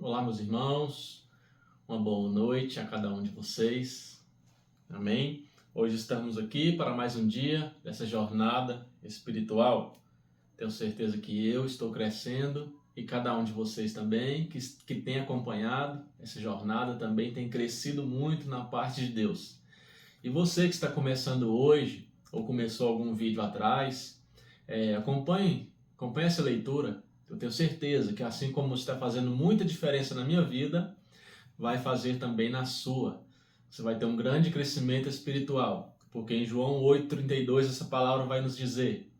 Olá, meus irmãos, uma boa noite a cada um de vocês, amém? Hoje estamos aqui para mais um dia dessa jornada espiritual. Tenho certeza que eu estou crescendo e cada um de vocês também, que tem acompanhado essa jornada, também tem crescido muito na parte de Deus. E você que está começando hoje, ou começou algum vídeo atrás, acompanhe essa leitura. Eu tenho certeza que assim como está fazendo muita diferença na minha vida, vai fazer também na sua. Você vai ter um grande crescimento espiritual, porque em João 8,32 essa palavra vai nos dizer: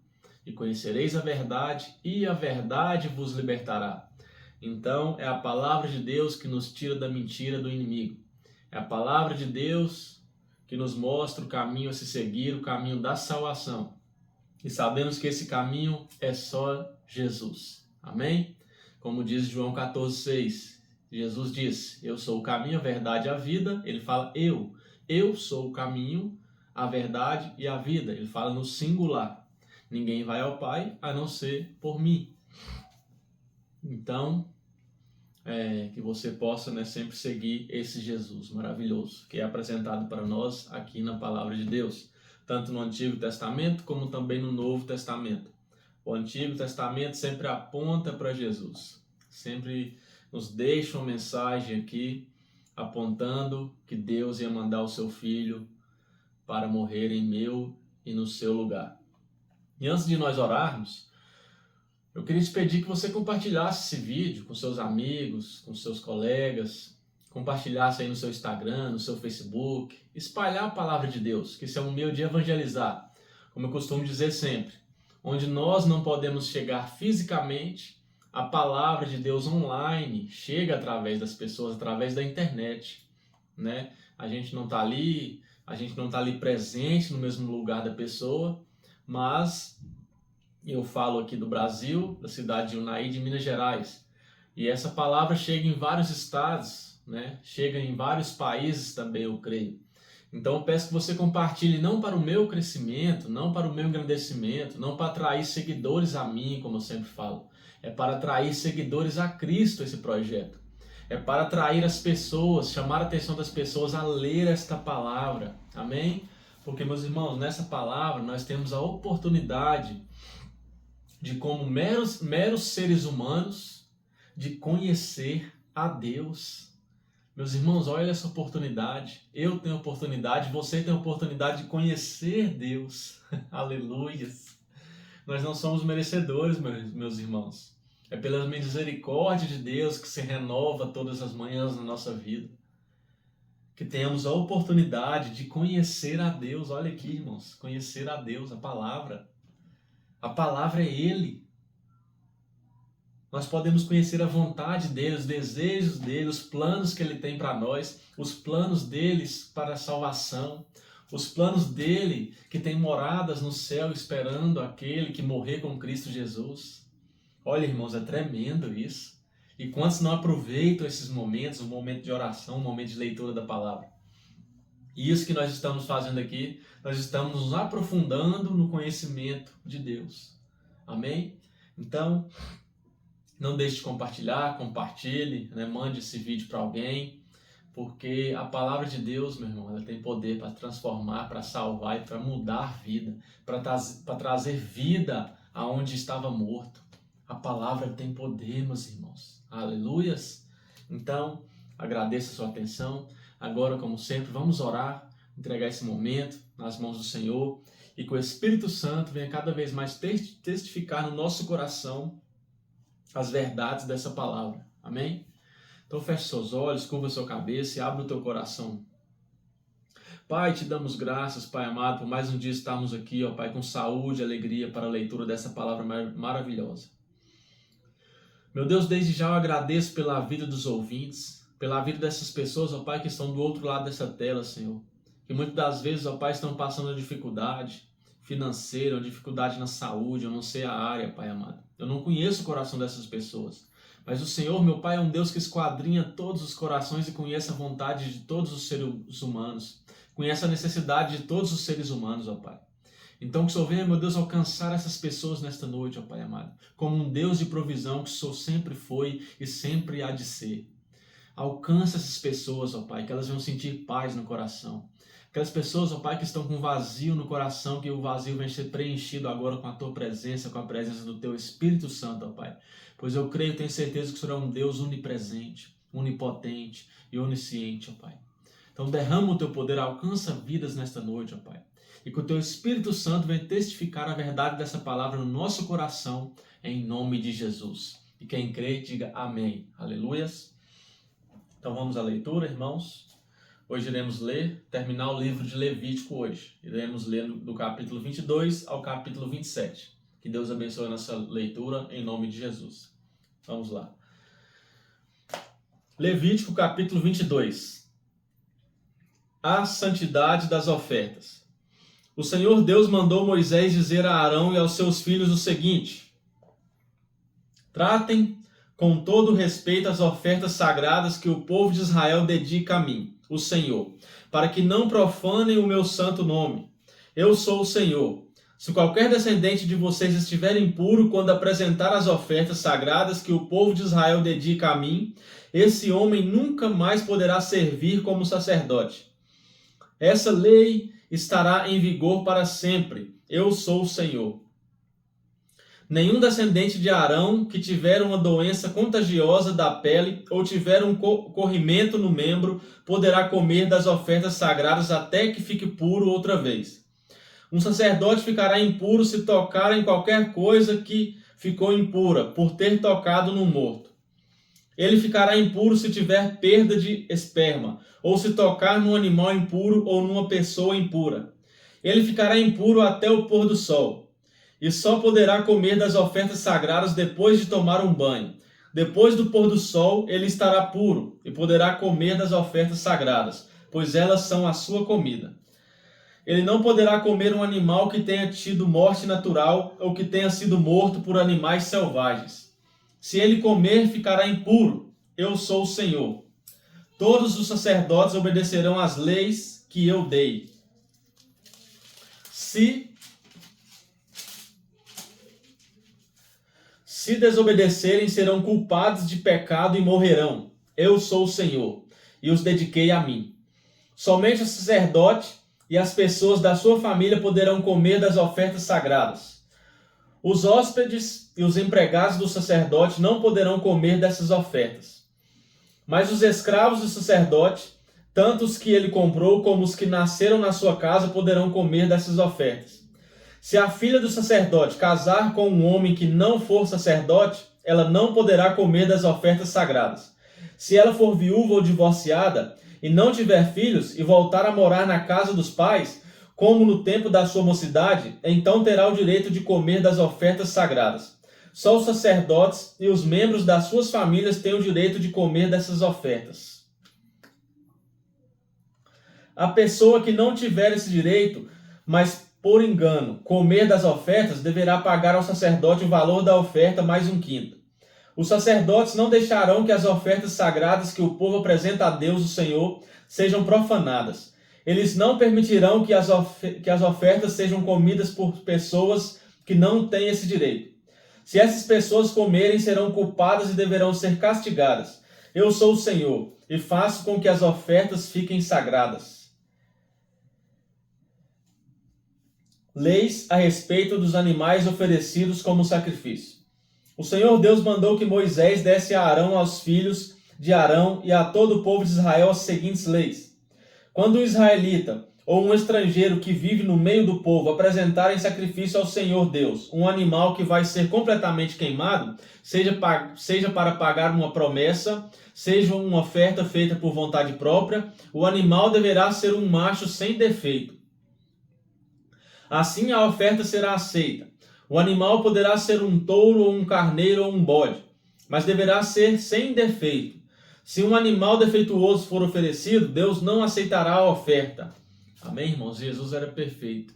e conhecereis a verdade, e a verdade vos libertará. Então é a palavra de Deus que nos tira da mentira do inimigo. É a palavra de Deus que nos mostra o caminho a se seguir, o caminho da salvação. E sabemos que esse caminho é só Jesus. Amém? Como diz João 14,6, Jesus disse: eu sou o caminho, a verdade e a vida. Ele fala eu sou o caminho, a verdade e a vida. Ele fala no singular. Ninguém vai ao Pai a não ser por mim. Então, que você possa sempre seguir esse Jesus maravilhoso, que é apresentado para nós aqui na Palavra de Deus, tanto no Antigo Testamento como também no Novo Testamento. O Antigo Testamento sempre aponta para Jesus, sempre nos deixa uma mensagem aqui apontando que Deus ia mandar o seu Filho para morrer em meu e no seu lugar. E antes de nós orarmos, eu queria te pedir que você compartilhasse esse vídeo com seus amigos, com seus colegas, compartilhasse aí no seu Instagram, no seu Facebook, espalhar a palavra de Deus, que esse é um meio de evangelizar, como eu costumo dizer sempre. Onde nós não podemos chegar fisicamente, a palavra de Deus online chega através das pessoas, através da internet, né? A gente não está ali presente no mesmo lugar da pessoa, mas eu falo aqui do Brasil, da cidade de Unai, de Minas Gerais, e essa palavra chega em vários estados, né? Chega em vários países também, eu creio. Então eu peço que você compartilhe não para o meu crescimento, não para o meu engrandecimento, não para atrair seguidores a mim, como eu sempre falo. É para atrair seguidores a Cristo esse projeto. É para atrair as pessoas, chamar a atenção das pessoas a ler esta palavra. Amém? Porque, meus irmãos, nessa palavra nós temos a oportunidade de, como meros seres humanos, de conhecer a Deus. Meus irmãos, olha essa oportunidade. Eu tenho a oportunidade, você tem a oportunidade de conhecer Deus. Aleluias. Nós não somos merecedores, meus irmãos. É pela misericórdia de Deus que se renova todas as manhãs na nossa vida. Que tenhamos a oportunidade de conhecer a Deus. Olha aqui, irmãos. Conhecer a Deus, a palavra. A palavra é Ele. Nós podemos conhecer a vontade dele, os desejos dele, os planos que ele tem para nós, os planos deles para a salvação, os planos dele que tem moradas no céu esperando aquele que morrer com Cristo Jesus. Olha, irmãos, é tremendo isso. E quantos não aproveitam esses momentos, um momento de oração, um momento de leitura da palavra? E isso que nós estamos fazendo aqui, nós estamos nos aprofundando no conhecimento de Deus. Amém? Então, não deixe de compartilhar, compartilhe, né? Mande esse vídeo para alguém, porque a palavra de Deus, meu irmão, ela tem poder para transformar, para salvar e para mudar a vida, para trazer vida aonde estava morto. A palavra tem poder, meus irmãos. Aleluias! Então, agradeço a sua atenção. Agora, como sempre, vamos orar, entregar esse momento nas mãos do Senhor e que o Espírito Santo venha cada vez mais testificar no nosso coração as verdades dessa palavra. Amém? Então feche seus olhos, curva sua cabeça e abre o teu coração. Pai, te damos graças, Pai amado, por mais um dia estarmos aqui, ó Pai, com saúde e alegria para a leitura dessa palavra maravilhosa. Meu Deus, desde já eu agradeço pela vida dos ouvintes, pela vida dessas pessoas, ó Pai, que estão do outro lado dessa tela, Senhor. Que muitas das vezes, ó Pai, estão passando dificuldade financeira, ou dificuldade na saúde, eu não sei a área, Pai amado. Eu não conheço o coração dessas pessoas. Mas o Senhor, meu Pai, é um Deus que esquadrinha todos os corações e conhece a vontade de todos os seres humanos. Conhece a necessidade de todos os seres humanos, ó Pai. Então que o Senhor venha, meu Deus, alcançar essas pessoas nesta noite, ó Pai amado. Como um Deus de provisão que o Senhor sempre foi e sempre há de ser. Alcança essas pessoas, ó Pai, que elas vão sentir paz no coração. Aquelas pessoas, ó Pai, que estão com vazio no coração, que o vazio vem ser preenchido agora com a Tua presença, com a presença do Teu Espírito Santo, ó Pai. Pois eu creio e tenho certeza que o Senhor é um Deus onipresente, onipotente e onisciente, ó Pai. Então derrama o Teu poder, alcança vidas nesta noite, ó Pai. E que o Teu Espírito Santo venha testificar a verdade dessa palavra no nosso coração, em nome de Jesus. E quem crê, diga amém. Aleluias. Então vamos à leitura, irmãos. Hoje iremos terminar o livro de Levítico hoje. Iremos ler do capítulo 22 ao capítulo 27. Que Deus abençoe a nossa leitura em nome de Jesus. Vamos lá. Levítico capítulo 22. A santidade das ofertas. O Senhor Deus mandou Moisés dizer a Arão e aos seus filhos o seguinte: tratem com todo respeito as ofertas sagradas que o povo de Israel dedica a mim, o Senhor, para que não profanem o meu santo nome. Eu sou o Senhor. Se qualquer descendente de vocês estiver impuro quando apresentar as ofertas sagradas que o povo de Israel dedica a mim, esse homem nunca mais poderá servir como sacerdote. Essa lei estará em vigor para sempre. Eu sou o Senhor. Nenhum descendente de Arão que tiver uma doença contagiosa da pele ou tiver um corrimento no membro poderá comer das ofertas sagradas até que fique puro outra vez. Um sacerdote ficará impuro se tocar em qualquer coisa que ficou impura, por ter tocado no morto. Ele ficará impuro se tiver perda de esperma, ou se tocar num animal impuro ou numa pessoa impura. Ele ficará impuro até o pôr do sol. E só poderá comer das ofertas sagradas depois de tomar um banho. Depois do pôr do sol, ele estará puro e poderá comer das ofertas sagradas, pois elas são a sua comida. Ele não poderá comer um animal que tenha tido morte natural ou que tenha sido morto por animais selvagens. Se ele comer, ficará impuro. Eu sou o Senhor. Todos os sacerdotes obedecerão às leis que eu dei. Se desobedecerem, serão culpados de pecado e morrerão. Eu sou o Senhor, e os dediquei a mim. Somente o sacerdote e as pessoas da sua família poderão comer das ofertas sagradas. Os hóspedes e os empregados do sacerdote não poderão comer dessas ofertas. Mas os escravos do sacerdote, tanto os que ele comprou como os que nasceram na sua casa, poderão comer dessas ofertas. Se a filha do sacerdote casar com um homem que não for sacerdote, ela não poderá comer das ofertas sagradas. Se ela for viúva ou divorciada e não tiver filhos e voltar a morar na casa dos pais, como no tempo da sua mocidade, então terá o direito de comer das ofertas sagradas. Só os sacerdotes e os membros das suas famílias têm o direito de comer dessas ofertas. A pessoa que não tiver esse direito, mas por engano comer das ofertas, deverá pagar ao sacerdote o valor da oferta mais 1/5. Os sacerdotes não deixarão que as ofertas sagradas que o povo apresenta a Deus, o Senhor, sejam profanadas. Eles não permitirão que as ofertas sejam comidas por pessoas que não têm esse direito. Se essas pessoas comerem, serão culpadas e deverão ser castigadas. Eu sou o Senhor, e faço com que as ofertas fiquem sagradas. Leis a respeito dos animais oferecidos como sacrifício. O Senhor Deus mandou que Moisés desse a Arão, aos filhos de Arão e a todo o povo de Israel as seguintes leis. Quando um israelita ou um estrangeiro que vive no meio do povo apresentarem sacrifício ao Senhor Deus, um animal que vai ser completamente queimado, seja para pagar uma promessa, seja uma oferta feita por vontade própria, o animal deverá ser um macho sem defeito. Assim a oferta será aceita. O animal poderá ser um touro ou um carneiro ou um bode, mas deverá ser sem defeito. Se um animal defeituoso for oferecido, Deus não aceitará a oferta. Amém, irmãos? Jesus era perfeito.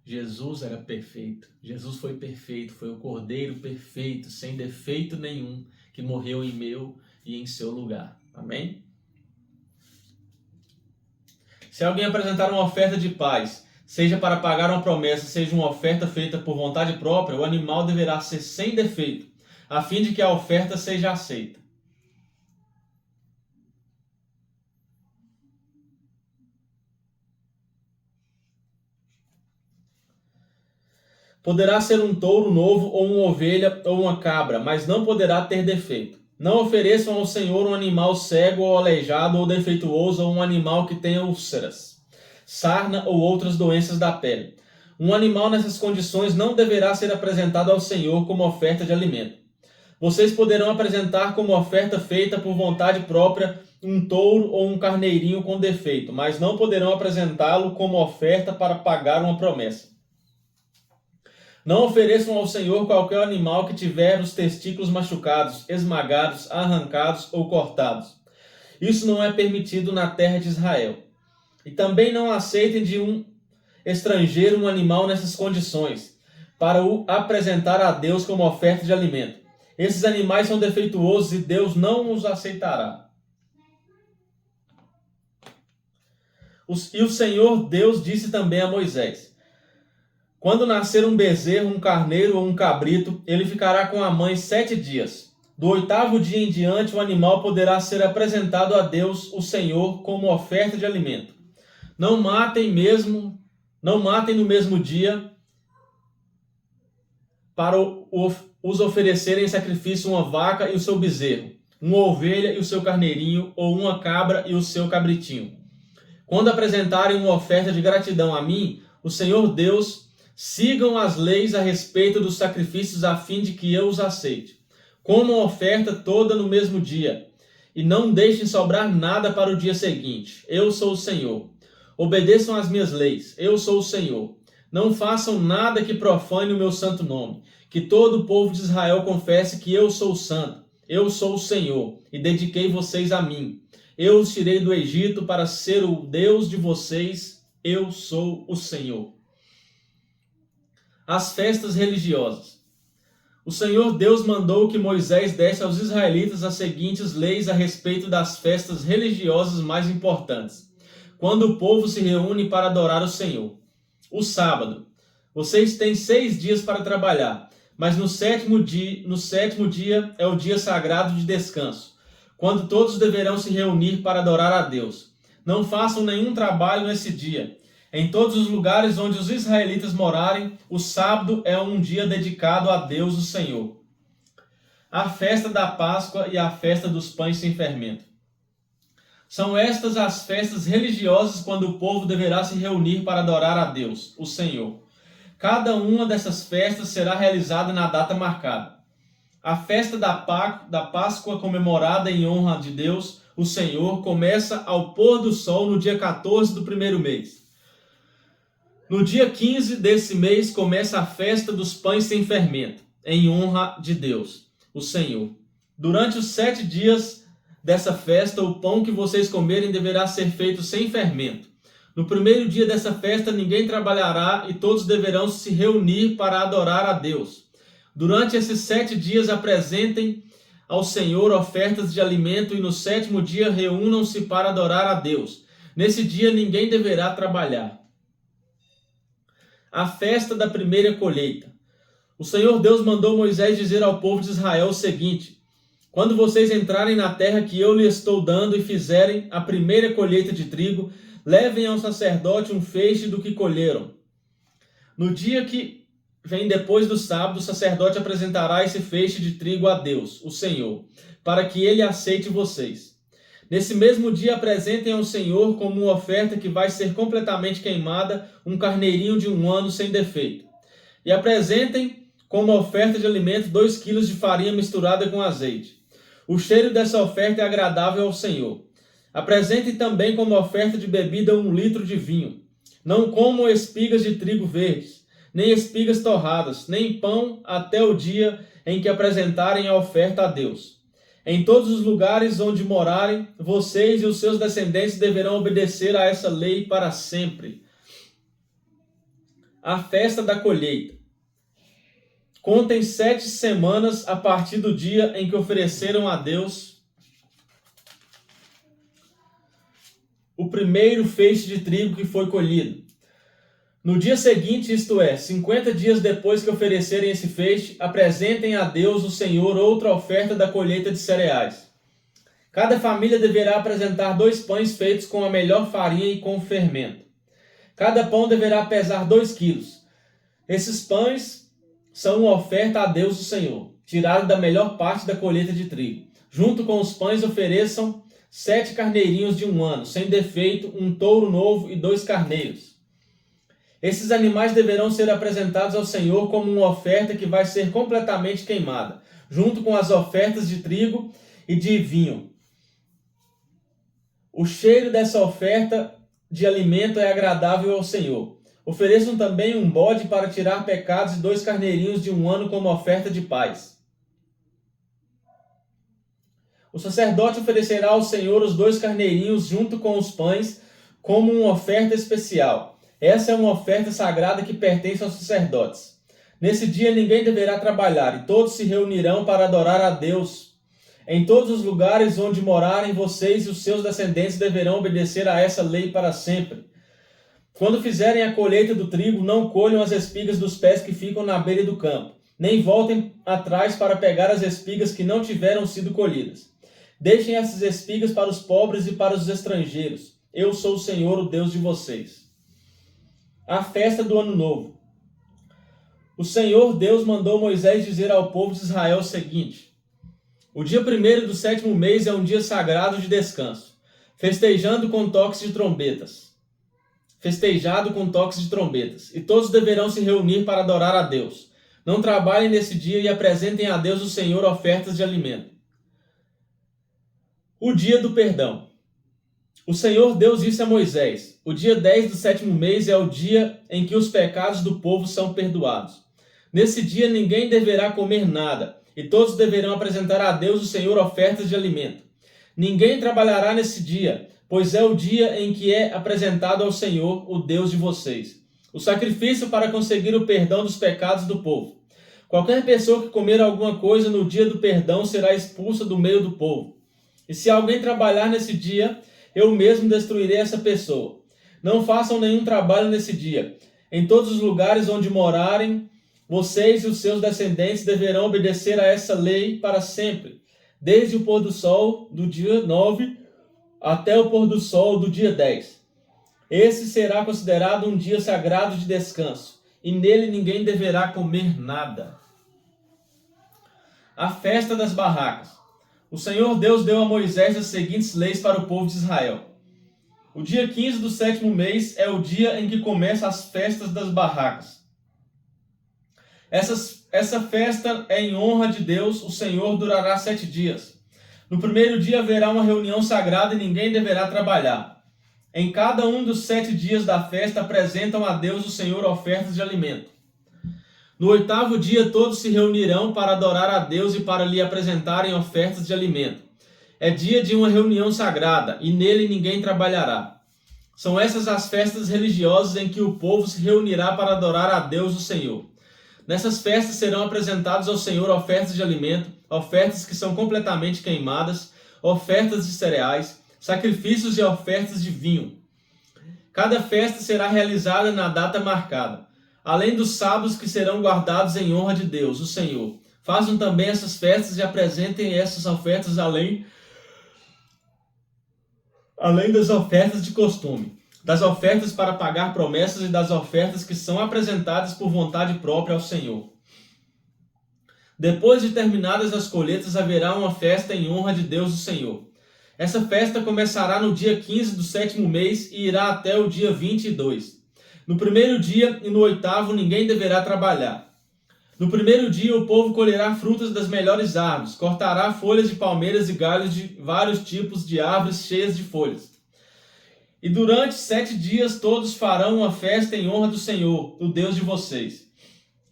Jesus era perfeito. Jesus foi perfeito, foi o Cordeiro perfeito, sem defeito nenhum, que morreu em meu e em seu lugar. Amém? Se alguém apresentar uma oferta de paz, seja para pagar uma promessa, seja uma oferta feita por vontade própria, o animal deverá ser sem defeito, a fim de que a oferta seja aceita. Poderá ser um touro novo, ou uma ovelha, ou uma cabra, mas não poderá ter defeito. Não ofereçam ao Senhor um animal cego ou aleijado ou defeituoso, ou um animal que tenha úlceras, sarna ou outras doenças da pele. Um animal nessas condições não deverá ser apresentado ao Senhor como oferta de alimento. Vocês poderão apresentar como oferta feita por vontade própria um touro ou um carneirinho com defeito, mas não poderão apresentá-lo como oferta para pagar uma promessa. Não ofereçam ao Senhor qualquer animal que tiver os testículos machucados, esmagados, arrancados ou cortados. Isso não é permitido na terra de Israel. E também não aceitem de um estrangeiro um animal nessas condições, para o apresentar a Deus como oferta de alimento. Esses animais são defeituosos e Deus não os aceitará. E o Senhor Deus disse também a Moisés: quando nascer um bezerro, um carneiro ou um cabrito, ele ficará com a mãe 7 dias. Do 8º dia em diante, o animal poderá ser apresentado a Deus, o Senhor, como oferta de alimento. Não matem no mesmo dia para os oferecerem em sacrifício uma vaca e o seu bezerro, uma ovelha e o seu carneirinho, ou uma cabra e o seu cabritinho. Quando apresentarem uma oferta de gratidão a mim, o Senhor Deus, sigam as leis a respeito dos sacrifícios a fim de que eu os aceite. Comam a oferta toda no mesmo dia, e não deixem sobrar nada para o dia seguinte. Eu sou o Senhor. Obedeçam às minhas leis. Eu sou o Senhor. Não façam nada que profane o meu santo nome. Que todo o povo de Israel confesse que eu sou santo. Eu sou o Senhor, e dediquei vocês a mim. Eu os tirei do Egito para ser o Deus de vocês. Eu sou o Senhor. As festas religiosas. O Senhor Deus mandou que Moisés desse aos israelitas as seguintes leis a respeito das festas religiosas mais importantes, quando o povo se reúne para adorar o Senhor. O sábado. Vocês têm 6 dias para trabalhar, mas no sétimo dia é o dia sagrado de descanso, quando todos deverão se reunir para adorar a Deus. Não façam nenhum trabalho nesse dia. Em todos os lugares onde os israelitas morarem, o sábado é um dia dedicado a Deus, o Senhor. A festa da Páscoa e a festa dos pães sem fermento. São estas as festas religiosas quando o povo deverá se reunir para adorar a Deus, o Senhor. Cada uma dessas festas será realizada na data marcada. A festa da Páscoa, comemorada em honra de Deus, o Senhor, começa ao pôr do sol no dia 14 do primeiro mês. No dia 15 desse mês começa a festa dos pães sem fermento, em honra de Deus, o Senhor. Durante os 7 dias dessa festa, o pão que vocês comerem deverá ser feito sem fermento. No primeiro dia dessa festa, ninguém trabalhará e todos deverão se reunir para adorar a Deus. Durante esses 7 dias, apresentem ao Senhor ofertas de alimento e no 7º dia reúnam-se para adorar a Deus. Nesse dia, ninguém deverá trabalhar. A festa da primeira colheita. O Senhor Deus mandou Moisés dizer ao povo de Israel o seguinte: quando vocês entrarem na terra que eu lhes estou dando e fizerem a primeira colheita de trigo, levem ao sacerdote um feixe do que colheram. No dia que vem depois do sábado, o sacerdote apresentará esse feixe de trigo a Deus, o Senhor, para que ele aceite vocês. Nesse mesmo dia, apresentem ao Senhor como uma oferta que vai ser completamente queimada, um carneirinho de 1 ano sem defeito. E apresentem como oferta de alimento 2 quilos de farinha misturada com azeite. O cheiro dessa oferta é agradável ao Senhor. Apresentem também como oferta de bebida 1 litro de vinho. Não comam espigas de trigo verdes, nem espigas torradas, nem pão até o dia em que apresentarem a oferta a Deus. Em todos os lugares onde morarem, vocês e os seus descendentes deverão obedecer a essa lei para sempre. A festa da colheita. Contem 7 semanas a partir do dia em que ofereceram a Deus o primeiro feixe de trigo que foi colhido. No dia seguinte, isto é, 50 dias depois que oferecerem esse feixe, apresentem a Deus, o Senhor, outra oferta da colheita de cereais. Cada família deverá apresentar 2 pães feitos com a melhor farinha e com fermento. Cada pão deverá pesar 2 quilos. Esses pães são uma oferta a Deus o Senhor, tirado da melhor parte da colheita de trigo. Junto com os pães ofereçam 7 carneirinhos de 1 ano, sem defeito, um touro novo e 2 carneiros. Esses animais deverão ser apresentados ao Senhor como uma oferta que vai ser completamente queimada, junto com as ofertas de trigo e de vinho. O cheiro dessa oferta de alimento é agradável ao Senhor. Ofereçam também um bode para tirar pecados e 2 carneirinhos de 1 ano como oferta de paz. O sacerdote oferecerá ao Senhor os 2 carneirinhos junto com os pães como uma oferta especial. Essa é uma oferta sagrada que pertence aos sacerdotes. Nesse dia ninguém deverá trabalhar e todos se reunirão para adorar a Deus. Em todos os lugares onde morarem, vocês e os seus descendentes deverão obedecer a essa lei para sempre. Quando fizerem a colheita do trigo, não colham as espigas dos pés que ficam na beira do campo, nem voltem atrás para pegar as espigas que não tiveram sido colhidas. Deixem essas espigas para os pobres e para os estrangeiros. Eu sou o Senhor, o Deus de vocês. A festa do Ano Novo. O Senhor Deus mandou Moisés dizer ao povo de Israel o seguinte: o dia 1º do 7º mês é um dia sagrado de descanso, festejado com toques de trombetas, e todos deverão se reunir para adorar a Deus. Não trabalhem nesse dia e apresentem a Deus o Senhor ofertas de alimento. O dia do perdão. O Senhor Deus disse a Moisés: o dia 10 do 7º mês é o dia em que os pecados do povo são perdoados. Nesse dia ninguém deverá comer nada, e todos deverão apresentar a Deus o Senhor ofertas de alimento. Ninguém trabalhará nesse dia, pois é o dia em que é apresentado ao Senhor, o Deus de vocês, o sacrifício para conseguir o perdão dos pecados do povo. Qualquer pessoa que comer alguma coisa no dia do perdão será expulsa do meio do povo. E se alguém trabalhar nesse dia, eu mesmo destruirei essa pessoa. Não façam nenhum trabalho nesse dia. Em todos os lugares onde morarem, vocês e os seus descendentes deverão obedecer a essa lei para sempre, desde o pôr do sol do dia 9 até o pôr do sol do dia 10. Esse será considerado um dia sagrado de descanso, e nele ninguém deverá comer nada. A festa das barracas. O Senhor Deus deu a Moisés as seguintes leis para o povo de Israel. O dia 15 do 7º mês é o dia em que começam as festas das barracas. Essa festa é em honra de Deus, o Senhor, durará 7 dias. No primeiro dia haverá uma reunião sagrada e ninguém deverá trabalhar. Em cada um dos 7 dias da festa apresentam a Deus o Senhor ofertas de alimento. No 8º dia todos se reunirão para adorar a Deus e para lhe apresentarem ofertas de alimento. É dia de uma reunião sagrada e nele ninguém trabalhará. São essas as festas religiosas em que o povo se reunirá para adorar a Deus o Senhor. Nessas festas serão apresentadas ao Senhor ofertas de alimento, ofertas que são completamente queimadas, ofertas de cereais, sacrifícios e ofertas de vinho. Cada festa será realizada na data marcada. Além dos sábados que serão guardados em honra de Deus, o Senhor. Façam também essas festas e apresentem essas ofertas além das ofertas de costume, das ofertas para pagar promessas e das ofertas que são apresentadas por vontade própria ao Senhor. Depois de terminadas as colheitas, haverá uma festa em honra de Deus, o Senhor. Essa festa começará no dia 15 do 7º mês e irá até o dia 22. No primeiro dia e no 8º ninguém deverá trabalhar. No primeiro dia o povo colherá frutas das melhores árvores, cortará folhas de palmeiras e galhos de vários tipos de árvores cheias de folhas. E durante 7 dias todos farão uma festa em honra do Senhor, o Deus de vocês.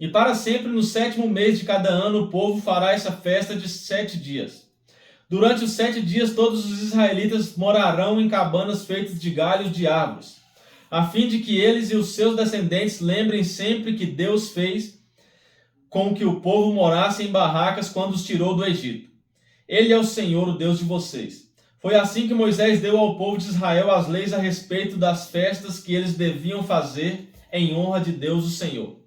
E para sempre no 7º mês de cada ano o povo fará essa festa de 7 dias. Durante os 7 dias todos os israelitas morarão em cabanas feitas de galhos de árvores, a fim de que eles e os seus descendentes lembrem sempre que Deus fez com que o povo morasse em barracas quando os tirou do Egito. Ele é o Senhor, o Deus de vocês. Foi assim que Moisés deu ao povo de Israel as leis a respeito das festas que eles deviam fazer em honra de Deus, o Senhor.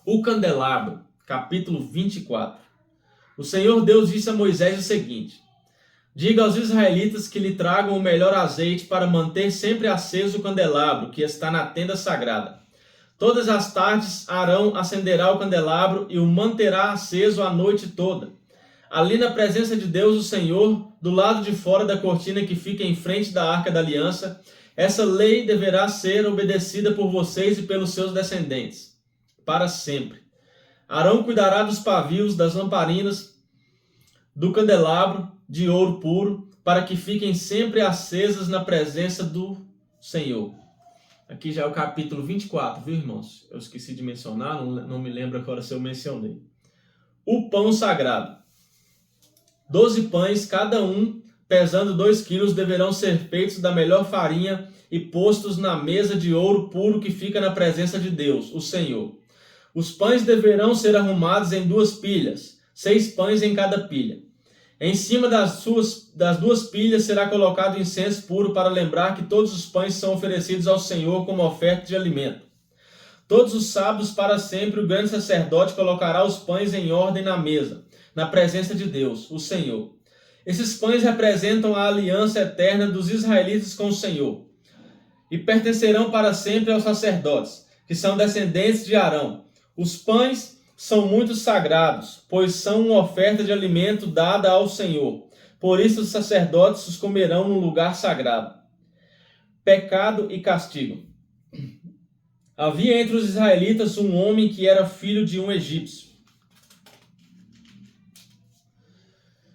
O candelabro, capítulo 24. O Senhor Deus disse a Moisés o seguinte: diga aos israelitas que lhe tragam o melhor azeite para manter sempre aceso o candelabro que está na tenda sagrada. Todas as tardes Arão acenderá o candelabro e o manterá aceso a noite toda. Ali na presença de Deus, o Senhor, do lado de fora da cortina que fica em frente da Arca da Aliança, essa lei deverá ser obedecida por vocês e pelos seus descendentes, para sempre. Arão cuidará dos pavios, das lamparinas, do candelabro de ouro puro, para que fiquem sempre acesas na presença do Senhor. Aqui já é o capítulo 24, viu, irmãos? Eu esqueci de mencionar, não me lembro agora se eu mencionei. O pão sagrado. 12 pães, cada um pesando 2 quilos, deverão ser feitos da melhor farinha e postos na mesa de ouro puro que fica na presença de Deus, o Senhor. Os pães deverão ser arrumados em 2 pilhas, 6 pães em cada pilha. Em cima das 2 pilhas será colocado incenso puro para lembrar que todos os pães são oferecidos ao Senhor como oferta de alimento. Todos os sábados para sempre o grande sacerdote colocará os pães em ordem na mesa, na presença de Deus, o Senhor. Esses pães representam a aliança eterna dos israelitas com o Senhor e pertencerão para sempre aos sacerdotes, que são descendentes de Arão. Os pães são muito sagrados, pois são uma oferta de alimento dada ao Senhor. Por isso os sacerdotes os comerão num lugar sagrado. Pecado e castigo. Havia entre os israelitas um homem que era filho de um egípcio,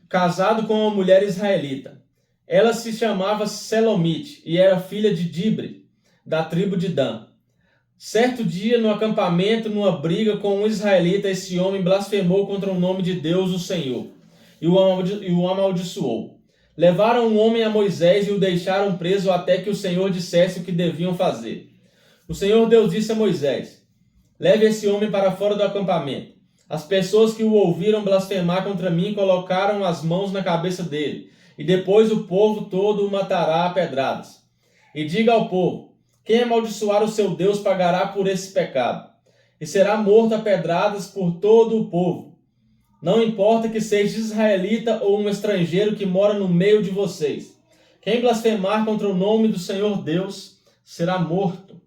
casado com uma mulher israelita. Ela se chamava Selomite e era filha de Dibre, da tribo de Dan. Certo dia, no acampamento, numa briga com um israelita, esse homem blasfemou contra o nome de Deus, o Senhor, e o amaldiçoou. Levaram o homem a Moisés e o deixaram preso até que o Senhor dissesse o que deviam fazer. O Senhor Deus disse a Moisés: leve esse homem para fora do acampamento. As pessoas que o ouviram blasfemar contra mim colocaram as mãos na cabeça dele, e depois o povo todo o matará a pedradas. E diga ao povo: quem amaldiçoar o seu Deus pagará por esse pecado, e será morto a pedradas por todo o povo. Não importa que seja israelita ou um estrangeiro que mora no meio de vocês. Quem blasfemar contra o nome do Senhor Deus será morto.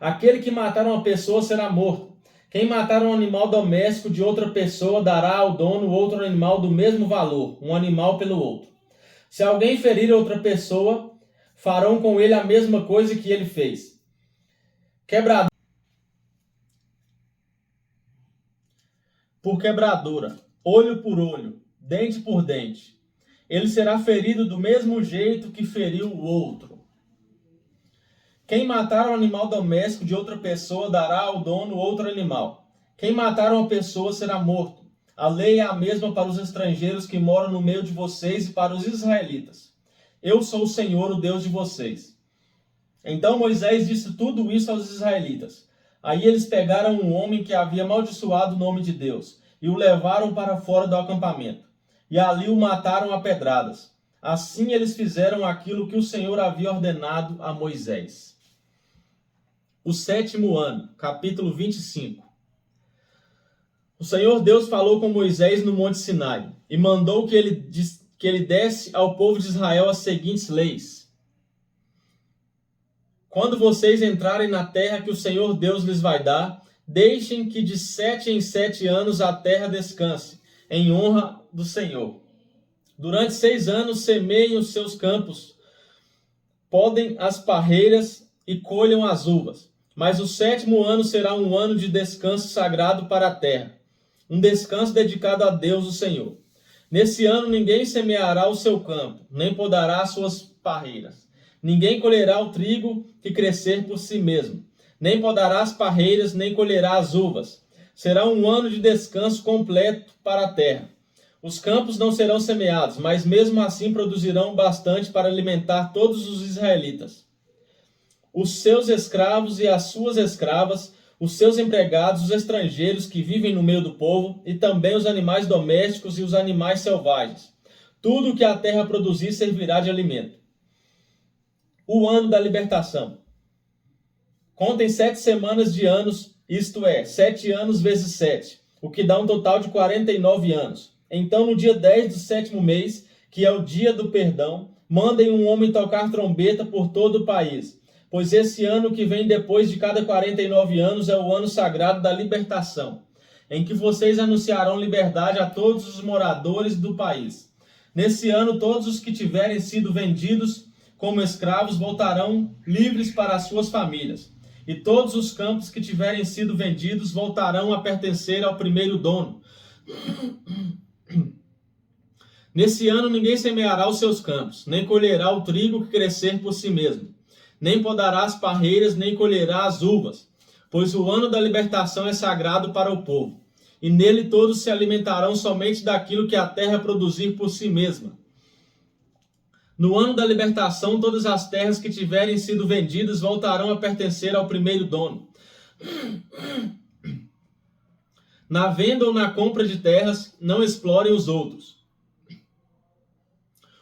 Aquele que matar uma pessoa será morto. Quem matar um animal doméstico de outra pessoa dará ao dono outro animal do mesmo valor, um animal pelo outro. Se alguém ferir outra pessoa, farão com ele a mesma coisa que ele fez. Quebradura por quebradura, olho por olho, dente por dente. Ele será ferido do mesmo jeito que feriu o outro. Quem matar um animal doméstico de outra pessoa dará ao dono outro animal. Quem matar uma pessoa será morto. A lei é a mesma para os estrangeiros que moram no meio de vocês e para os israelitas. Eu sou o Senhor, o Deus de vocês. Então Moisés disse tudo isso aos israelitas. Aí eles pegaram um homem que havia amaldiçoado o nome de Deus e o levaram para fora do acampamento. E ali o mataram a pedradas. Assim eles fizeram aquilo que o Senhor havia ordenado a Moisés. O 7º ano, capítulo 25. O Senhor Deus falou com Moisés no Monte Sinai e mandou que ele desse ao povo de Israel as seguintes leis. Quando vocês entrarem na terra que o Senhor Deus lhes vai dar, deixem que de 7 em 7 anos a terra descanse, em honra do Senhor. Durante 6 anos semeiem os seus campos, podem as parreiras e colham as uvas. Mas o 7º ano será um ano de descanso sagrado para a terra, um descanso dedicado a Deus, o Senhor. Nesse ano ninguém semeará o seu campo, nem podará as suas parreiras. Ninguém colherá o trigo que crescer por si mesmo, nem podará as parreiras, nem colherá as uvas. Será um ano de descanso completo para a terra. Os campos não serão semeados, mas mesmo assim produzirão bastante para alimentar todos os israelitas. Os seus escravos e as suas escravas, os seus empregados, os estrangeiros que vivem no meio do povo, e também os animais domésticos e os animais selvagens. Tudo o que a terra produzir servirá de alimento. O ano da libertação. Contem 7 semanas de anos, isto é, 7 anos vezes 7, o que dá um total de 49 anos. Então, no dia 10 do 7º mês, que é o dia do perdão, mandem um homem tocar trombeta por todo o país, pois esse ano que vem depois de cada 49 anos é o ano sagrado da libertação, em que vocês anunciarão liberdade a todos os moradores do país. Nesse ano, todos os que tiverem sido vendidos como escravos voltarão livres para as suas famílias, e todos os campos que tiverem sido vendidos voltarão a pertencer ao primeiro dono. Nesse ano ninguém semeará os seus campos, nem colherá o trigo que crescer por si mesmo, nem podará as parreiras, nem colherá as uvas, pois o ano da libertação é sagrado para o povo, e nele todos se alimentarão somente daquilo que a terra produzir por si mesma. No ano da libertação, todas as terras que tiverem sido vendidas voltarão a pertencer ao primeiro dono. Na venda ou na compra de terras, não explorem os outros.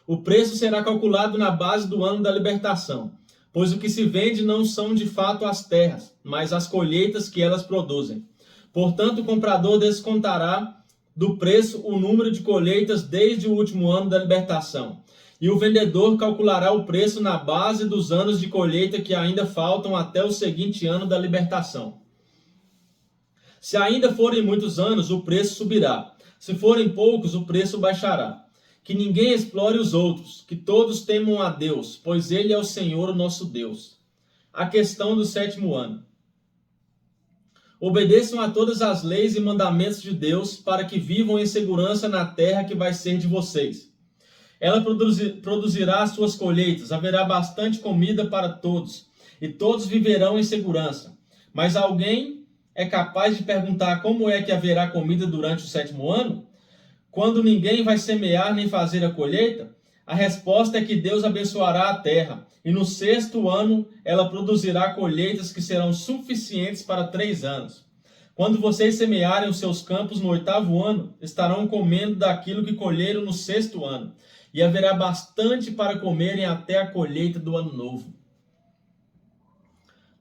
O preço será calculado na base do ano da libertação, pois o que se vende não são de fato as terras, mas as colheitas que elas produzem. Portanto, o comprador descontará do preço o número de colheitas desde o último ano da libertação, e o vendedor calculará o preço na base dos anos de colheita que ainda faltam até o seguinte ano da libertação. Se ainda forem muitos anos, o preço subirá. Se forem poucos, o preço baixará. Que ninguém explore os outros, que todos temam a Deus, pois Ele é o Senhor, o nosso Deus. A questão do sétimo ano. Obedeçam a todas as leis e mandamentos de Deus, para que vivam em segurança na terra que vai ser de vocês. Ela produzirá as suas colheitas, haverá bastante comida para todos, e todos viverão em segurança. Mas alguém é capaz de perguntar como é que haverá comida durante o sétimo ano? Quando ninguém vai semear nem fazer a colheita? A resposta é que Deus abençoará a terra, e no sexto ano ela produzirá colheitas que serão suficientes para 3 anos. Quando vocês semearem os seus campos no 8º ano, estarão comendo daquilo que colheram no 6º ano, e haverá bastante para comerem até a colheita do ano novo.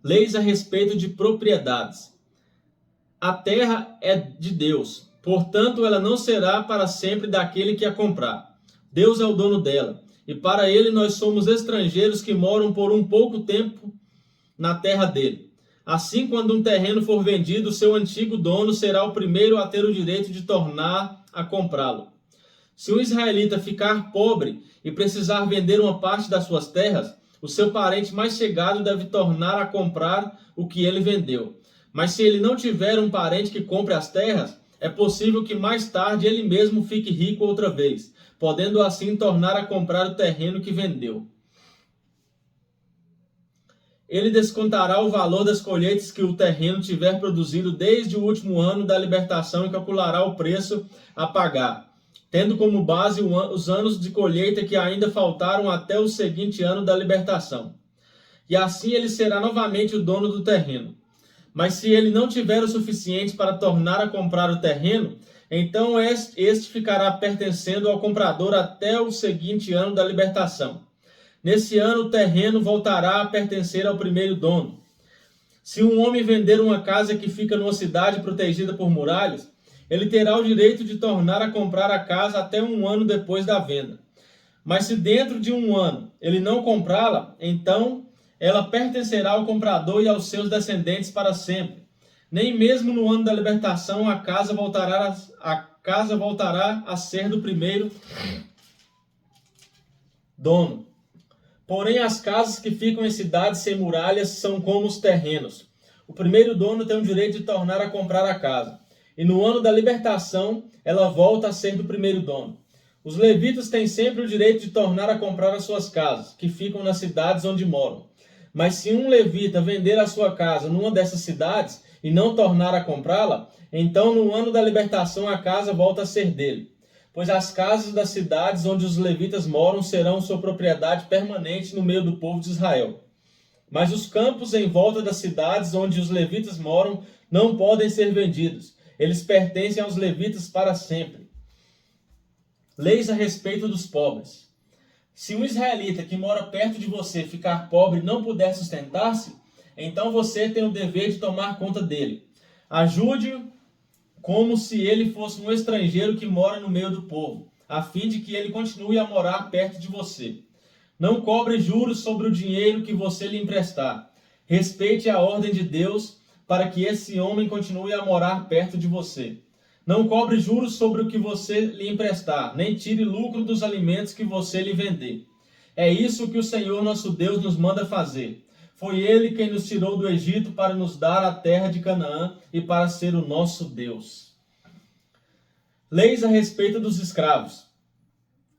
Leis a respeito de propriedades. A terra é de Deus, portanto ela não será para sempre daquele que a comprar. Deus é o dono dela, e para ele nós somos estrangeiros que moram por um pouco tempo na terra dele. Assim, quando um terreno for vendido, seu antigo dono será o primeiro a ter o direito de tornar a comprá-lo. Se um israelita ficar pobre e precisar vender uma parte das suas terras, o seu parente mais chegado deve tornar a comprar o que ele vendeu. Mas se ele não tiver um parente que compre as terras, é possível que mais tarde ele mesmo fique rico outra vez, podendo assim tornar a comprar o terreno que vendeu. Ele descontará o valor das colheitas que o terreno tiver produzido desde o último ano da libertação e calculará o preço a pagar, tendo como base os anos de colheita que ainda faltaram até o seguinte ano da libertação. E assim ele será novamente o dono do terreno. Mas se ele não tiver o suficiente para tornar a comprar o terreno, então este ficará pertencendo ao comprador até o seguinte ano da libertação. Nesse ano o terreno voltará a pertencer ao primeiro dono. Se um homem vender uma casa que fica numa cidade protegida por muralhas, ele terá o direito de tornar a comprar a casa até 1 ano depois da venda. Mas se dentro de 1 ano ele não comprá-la, então ela pertencerá ao comprador e aos seus descendentes para sempre. Nem mesmo no ano da libertação a casa voltará a ser do primeiro dono. Porém, as casas que ficam em cidades sem muralhas são como os terrenos. O primeiro dono tem o direito de tornar a comprar a casa. E no ano da libertação, ela volta a ser do primeiro dono. Os levitas têm sempre o direito de tornar a comprar as suas casas, que ficam nas cidades onde moram. Mas se um levita vender a sua casa numa dessas cidades e não tornar a comprá-la, então no ano da libertação a casa volta a ser dele. Pois as casas das cidades onde os levitas moram serão sua propriedade permanente no meio do povo de Israel. Mas os campos em volta das cidades onde os levitas moram não podem ser vendidos. Eles pertencem aos levitas para sempre. Leis a respeito dos pobres. Se um israelita que mora perto de você ficar pobre e não puder sustentar-se, então você tem o dever de tomar conta dele. Ajude-o como se ele fosse um estrangeiro que mora no meio do povo, a fim de que ele continue a morar perto de você. Não cobre juros sobre o dinheiro que você lhe emprestar. Respeite a ordem de Deus para que esse homem continue a morar perto de você. Não cobre juros sobre o que você lhe emprestar, nem tire lucro dos alimentos que você lhe vender. É isso que o Senhor nosso Deus nos manda fazer. Foi Ele quem nos tirou do Egito para nos dar a terra de Canaã e para ser o nosso Deus. Leis a respeito dos escravos.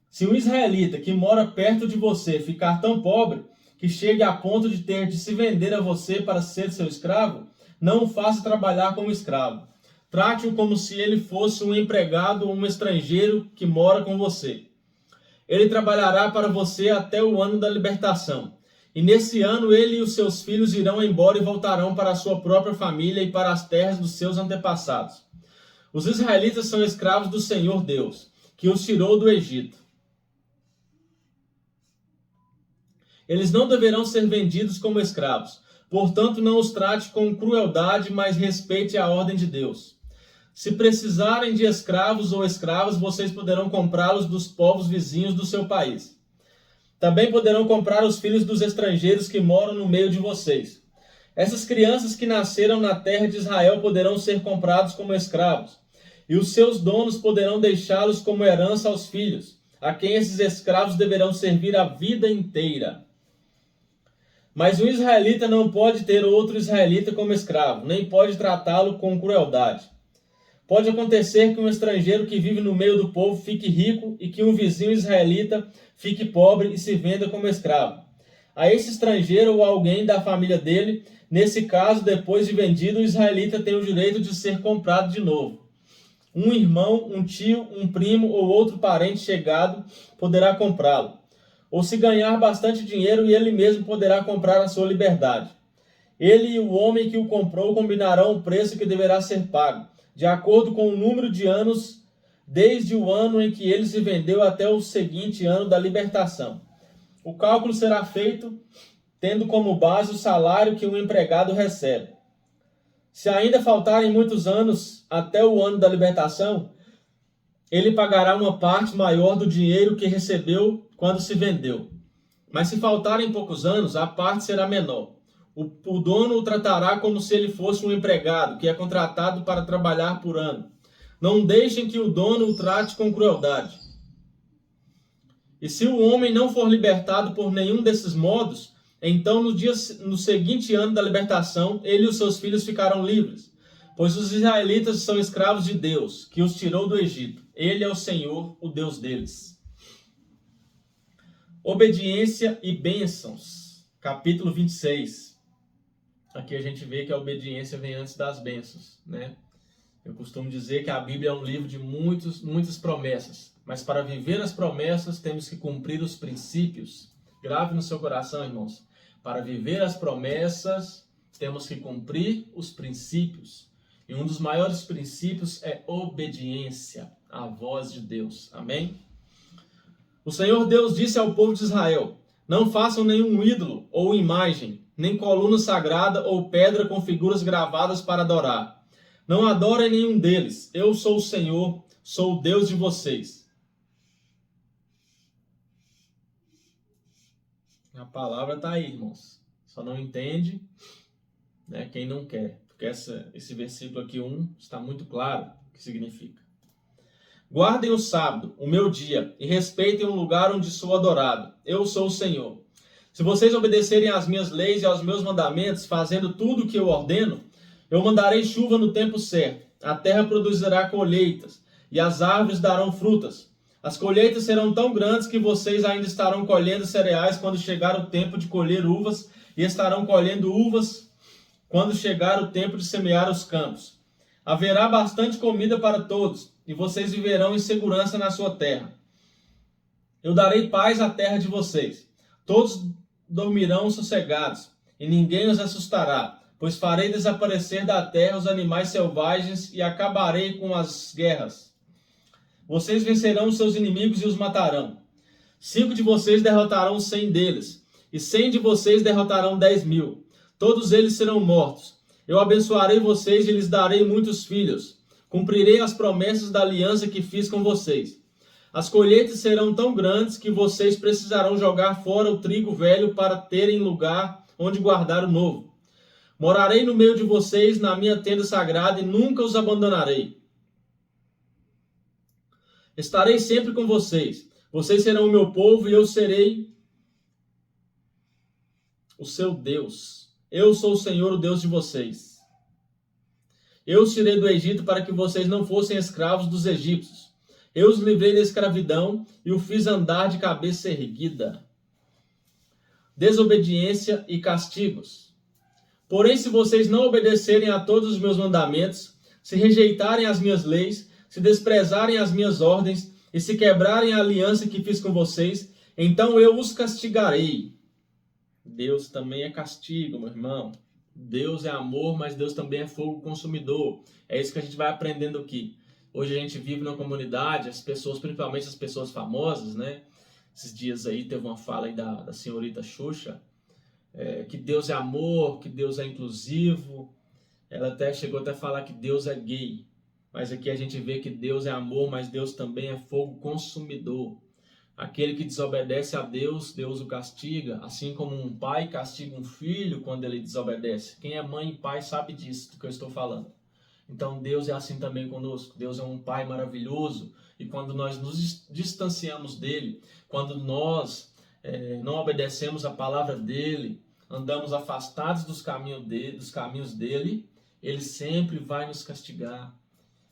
Se um israelita que mora perto de você ficar tão pobre que chegue a ponto de ter de se vender a você para ser seu escravo, não o faça trabalhar como escravo. Trate-o como se ele fosse um empregado ou um estrangeiro que mora com você. Ele trabalhará para você até o ano da libertação. E nesse ano ele e os seus filhos irão embora e voltarão para a sua própria família e para as terras dos seus antepassados. Os israelitas são escravos do Senhor Deus, que os tirou do Egito. Eles não deverão ser vendidos como escravos. Portanto, não os trate com crueldade, mas respeite a ordem de Deus. Se precisarem de escravos ou escravas, vocês poderão comprá-los dos povos vizinhos do seu país. Também poderão comprar os filhos dos estrangeiros que moram no meio de vocês. Essas crianças que nasceram na terra de Israel poderão ser comprados como escravos, e os seus donos poderão deixá-los como herança aos filhos, a quem esses escravos deverão servir a vida inteira. Mas um israelita não pode ter outro israelita como escravo, nem pode tratá-lo com crueldade. Pode acontecer que um estrangeiro que vive no meio do povo fique rico e que um vizinho israelita fique pobre e se venda como escravo. A esse estrangeiro ou alguém da família dele, nesse caso, depois de vendido, o israelita tem o direito de ser comprado de novo. Um irmão, um tio, um primo ou outro parente chegado poderá comprá-lo. Ou se ganhar bastante dinheiro, ele mesmo poderá comprar a sua liberdade. Ele e o homem que o comprou combinarão o preço que deverá ser pago, de acordo com o número de anos, desde o ano em que ele se vendeu até o seguinte ano da libertação. O cálculo será feito tendo como base o salário que o empregado recebe. Se ainda faltarem muitos anos até o ano da libertação, ele pagará uma parte maior do dinheiro que recebeu quando se vendeu. Mas se faltarem poucos anos, a parte será menor. O dono o tratará como se ele fosse um empregado que é contratado para trabalhar por ano. Não deixem que o dono o trate com crueldade. E se o homem não for libertado por nenhum desses modos, então no seguinte ano da libertação, ele e os seus filhos ficarão livres, pois os israelitas são escravos de Deus, que os tirou do Egito. Ele é o Senhor, o Deus deles. Obediência e bênçãos. Capítulo 26. Aqui a gente vê que a obediência vem antes das bênçãos, né? Eu costumo dizer que a Bíblia é um livro de muitas promessas, mas para viver as promessas temos que cumprir os princípios. Grave no seu coração, irmãos. Para viver as promessas temos que cumprir os princípios. E um dos maiores princípios é obediência à voz de Deus. Amém? O Senhor Deus disse ao povo de Israel: não façam nenhum ídolo ou imagem, nem coluna sagrada ou pedra com figuras gravadas para adorar. Não adorem nenhum deles. Eu sou o Senhor, sou o Deus de vocês. A palavra está aí, irmãos. Só não entende, né, quem não quer. Porque esse versículo aqui 1 está muito claro o que significa. Guardem o sábado, o meu dia, e respeitem o lugar onde sou adorado. Eu sou o Senhor. Se vocês obedecerem às minhas leis e aos meus mandamentos, fazendo tudo o que eu ordeno, eu mandarei chuva no tempo certo. A terra produzirá colheitas, e as árvores darão frutas. As colheitas serão tão grandes que vocês ainda estarão colhendo cereais quando chegar o tempo de colher uvas, e estarão colhendo uvas quando chegar o tempo de semear os campos. Haverá bastante comida para todos, e vocês viverão em segurança na sua terra. Eu darei paz à terra de vocês. Todos dormirão sossegados, e ninguém os assustará, pois farei desaparecer da terra os animais selvagens e acabarei com as guerras. Vocês vencerão os seus inimigos e os matarão. 5 de vocês derrotarão 100 deles, e 100 de vocês derrotarão 10.000. Todos eles serão mortos. Eu abençoarei vocês e lhes darei muitos filhos. Cumprirei as promessas da aliança que fiz com vocês. As colheitas serão tão grandes que vocês precisarão jogar fora o trigo velho para terem lugar onde guardar o novo. Morarei no meio de vocês na minha tenda sagrada e nunca os abandonarei. Estarei sempre com vocês. Vocês serão o meu povo e eu serei o seu Deus. Eu sou o Senhor, o Deus de vocês. Eu os tirei do Egito para que vocês não fossem escravos dos egípcios. Eu os livrei da escravidão e o fiz andar de cabeça erguida. Desobediência e castigos. Porém, se vocês não obedecerem a todos os meus mandamentos, se rejeitarem as minhas leis, se desprezarem as minhas ordens e se quebrarem a aliança que fiz com vocês, então eu os castigarei. Deus também é castigo, meu irmão. Deus é amor, mas Deus também é fogo consumidor. É isso que a gente vai aprendendo aqui. Hoje a gente vive numa comunidade, as pessoas, principalmente as pessoas famosas, né? Esses dias aí teve uma fala aí da senhorita Xuxa, que Deus é amor, que Deus é inclusivo. Ela até chegou até a falar que Deus é gay. Mas aqui a gente vê que Deus é amor, mas Deus também é fogo consumidor. Aquele que desobedece a Deus, Deus o castiga, assim como um pai castiga um filho quando ele desobedece. Quem é mãe e pai sabe disso, do que eu estou falando. Então Deus é assim também conosco. Deus é um pai maravilhoso. E quando nós nos distanciamos dele, quando nós não obedecemos a palavra dele, andamos afastados dos caminhos dele, ele sempre vai nos castigar.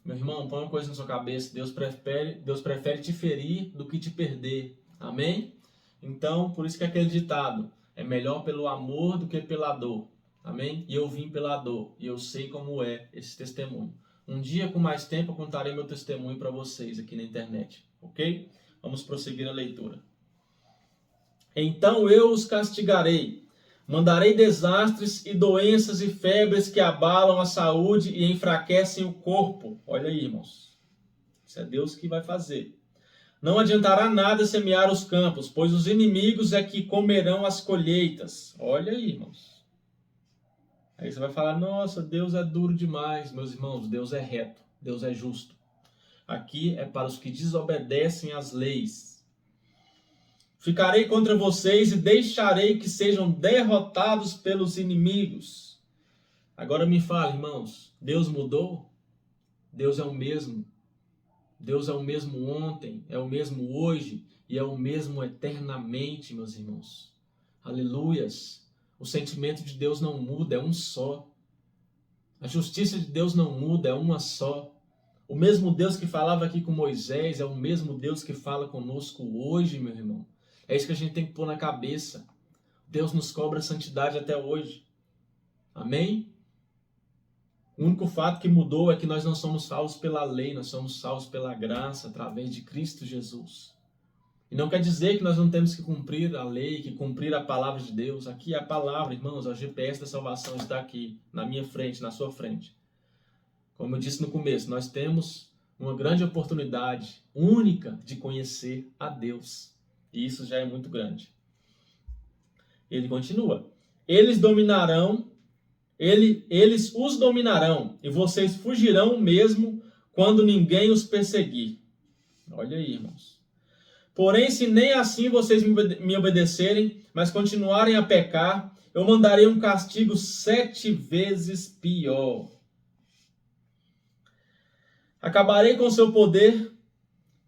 Meu irmão, põe uma coisa na sua cabeça. Deus prefere te ferir do que te perder. Amém? Então, por isso que é aquele ditado: é melhor pelo amor do que pela dor. Amém? E eu vim pela dor. E eu sei como é esse testemunho. Um dia, com mais tempo, eu contarei meu testemunho para vocês aqui na internet. Ok? Vamos prosseguir a leitura. Então eu os castigarei. Mandarei desastres e doenças e febres que abalam a saúde e enfraquecem o corpo. Olha aí, irmãos. Isso é Deus que vai fazer. Não adiantará nada semear os campos, pois os inimigos é que comerão as colheitas. Olha aí, irmãos. Aí você vai falar: nossa, Deus é duro demais. Meus irmãos, Deus é reto, Deus é justo. Aqui é para os que desobedecem às leis. Ficarei contra vocês e deixarei que sejam derrotados pelos inimigos. Agora me fala, irmãos, Deus mudou? Deus é o mesmo. Deus é o mesmo ontem, é o mesmo hoje e é o mesmo eternamente, meus irmãos. Aleluias! O sentimento de Deus não muda, é um só. A justiça de Deus não muda, é uma só. O mesmo Deus que falava aqui com Moisés é o mesmo Deus que fala conosco hoje, meu irmão. É isso que a gente tem que pôr na cabeça. Deus nos cobra santidade até hoje. Amém? O único fato que mudou é que nós não somos salvos pela lei, nós somos salvos pela graça, através de Cristo Jesus. E não quer dizer que nós não temos que cumprir a lei, que cumprir a palavra de Deus. Aqui é a palavra, irmãos, o GPS da salvação está aqui, na minha frente, na sua frente. Como eu disse no começo, nós temos uma grande oportunidade única de conhecer a Deus. E isso já é muito grande. Ele continua. Eles os dominarão, e vocês fugirão mesmo quando ninguém os perseguir. Olha aí, irmãos. Porém, se nem assim vocês me obedecerem, mas continuarem a pecar, eu mandarei um castigo 7 vezes pior. Acabarei com o seu poder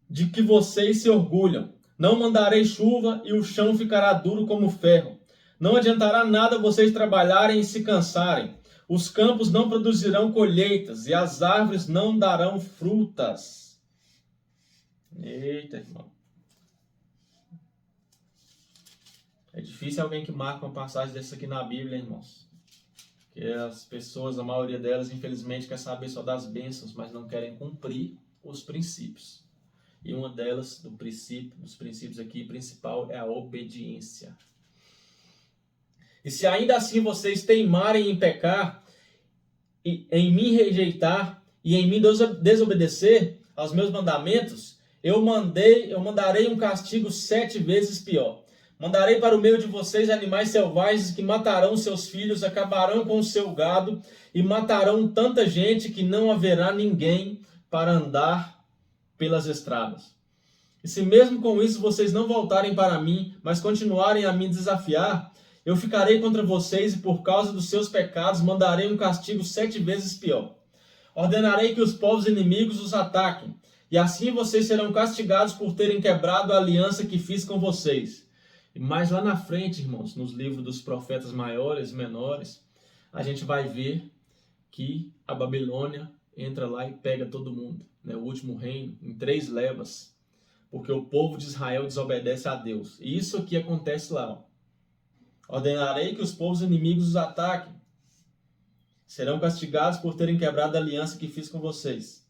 de que vocês se orgulham. Não mandarei chuva e o chão ficará duro como ferro. Não adiantará nada vocês trabalharem e se cansarem. Os campos não produzirão colheitas e as árvores não darão frutas. Eita, irmão. É difícil alguém que marca uma passagem dessa aqui na Bíblia, hein, irmãos. Porque as pessoas, a maioria delas, infelizmente, quer saber só das bênçãos, mas não querem cumprir os princípios. E uma delas, dos princípios aqui, principal, é a obediência. E se ainda assim vocês teimarem em pecar, em me rejeitar e em me desobedecer aos meus mandamentos, eu mandarei um castigo 7 vezes pior. Mandarei para o meio de vocês animais selvagens que matarão seus filhos, acabarão com o seu gado e matarão tanta gente que não haverá ninguém para andar pelas estradas. E se mesmo com isso vocês não voltarem para mim, mas continuarem a me desafiar, eu ficarei contra vocês e por causa dos seus pecados mandarei um castigo 7 vezes pior. Ordenarei que os povos inimigos os ataquem, e assim vocês serão castigados por terem quebrado a aliança que fiz com vocês. E mais lá na frente, irmãos, nos livros dos profetas maiores e menores, a gente vai ver que a Babilônia entra lá e pega todo mundo, né? O último reino, em 3 levas, porque o povo de Israel desobedece a Deus. E isso aqui acontece lá. Ó. Ordenarei que os povos inimigos os ataquem. Serão castigados por terem quebrado a aliança que fiz com vocês.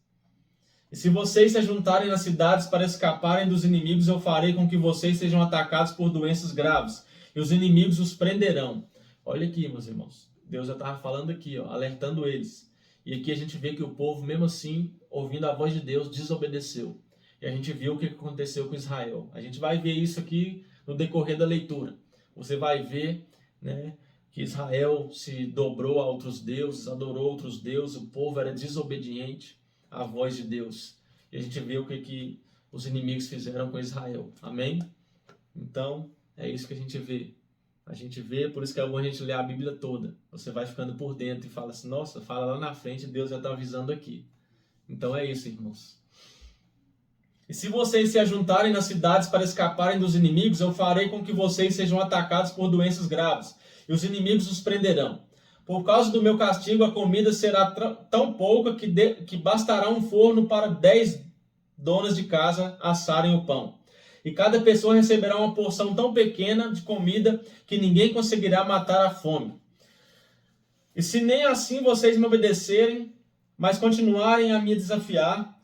E se vocês se juntarem nas cidades para escaparem dos inimigos, eu farei com que vocês sejam atacados por doenças graves, e os inimigos os prenderão. Olha aqui, meus irmãos. Deus já estava falando aqui, ó, alertando eles. E aqui a gente vê que o povo, mesmo assim, ouvindo a voz de Deus, desobedeceu. E a gente viu o que aconteceu com Israel. A gente vai ver isso aqui no decorrer da leitura. Você vai ver, né, que Israel se dobrou a outros deuses, adorou outros deuses, o povo era desobediente à voz de Deus. E a gente vê o que os inimigos fizeram com Israel. Amém? Então, é isso que a gente vê. A gente vê, por isso que é bom a gente ler a Bíblia toda. Você vai ficando por dentro e fala assim, nossa, fala lá na frente, Deus já está avisando aqui. Então é isso, irmãos. E se vocês se ajuntarem nas cidades para escaparem dos inimigos, eu farei com que vocês sejam atacados por doenças graves, e os inimigos os prenderão. Por causa do meu castigo, a comida será tão pouca que bastará um forno para 10 donas de casa assarem o pão. E cada pessoa receberá uma porção tão pequena de comida que ninguém conseguirá matar a fome. E se nem assim vocês me obedecerem, mas continuarem a me desafiar,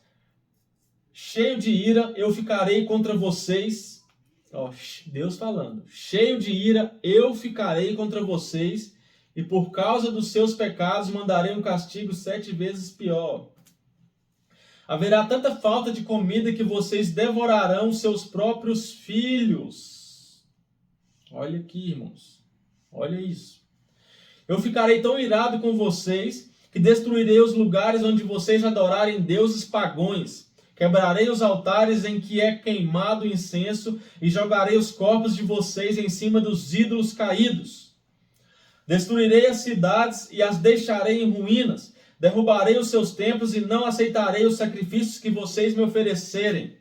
cheio de ira, eu ficarei contra vocês. Ó, Deus falando. Cheio de ira, eu ficarei contra vocês, e por causa dos seus pecados mandarei um castigo 7 vezes pior. Haverá tanta falta de comida que vocês devorarão seus próprios filhos. Olha aqui, irmãos. Olha isso. Eu ficarei tão irado com vocês que destruirei os lugares onde vocês adorarem deuses pagãos. Quebrarei os altares em que é queimado incenso e jogarei os corpos de vocês em cima dos ídolos caídos. Destruirei as cidades e as deixarei em ruínas. Derrubarei os seus templos e não aceitarei os sacrifícios que vocês me oferecerem.